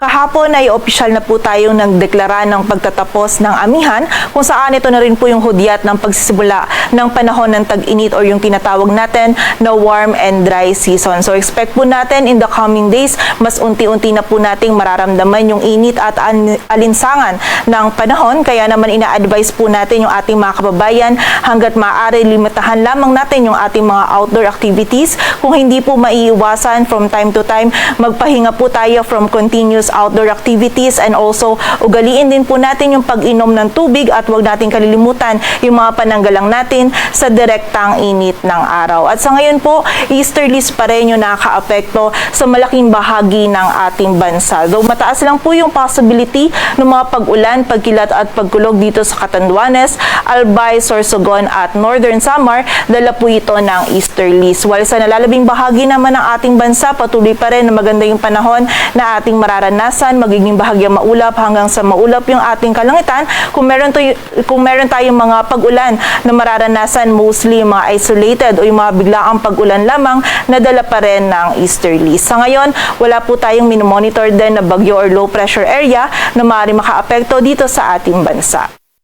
Kahapon ay opisyal na po tayong nagdeklara ng pagtatapos ng amihan kung saan ito na rin po yung hudyat ng pagsisimula ng panahon ng tag-init or yung tinatawag natin na warm and dry season. So expect po natin in the coming days, mas unti-unti na po nating mararamdaman yung init at alinsangan ng panahon. Kaya naman ina-advise po natin yung ating mga kababayan hanggat maaari limitahan lamang natin yung ating mga outdoor activities. Kung hindi po maiiwasan from time to time, magpahinga po tayo from continuous outdoor activities and also ugaliin din po natin yung pag-inom ng tubig at huwag natin kalilimutan yung mga pananggalang natin sa direktang init ng araw. At sa ngayon po, easterlies pa rin yung nakaka-apekto sa malaking bahagi ng ating bansa. Though mataas lang po yung possibility ng mga pag-ulan, pagkilat at pagkulog dito sa Catanduanes, Albay, Sorsogon at Northern Samar, dala po ito ng easterlies. While sa nalalabing bahagi naman ng ating bansa, patuloy pa rin na maganda yung panahon na ating mararanasan, magiging bahagyang maulap hanggang sa maulap yung ating kalangitan. Kung meron tayong mga pag-ulan na mararanasan, mostly mga isolated o yung mga biglaang pag-ulan lamang na dala pa rin ng easterlies. Sa ngayon, wala po tayong minomonitor din na bagyo or low pressure area na maaaring makaapekto dito sa ating bansa.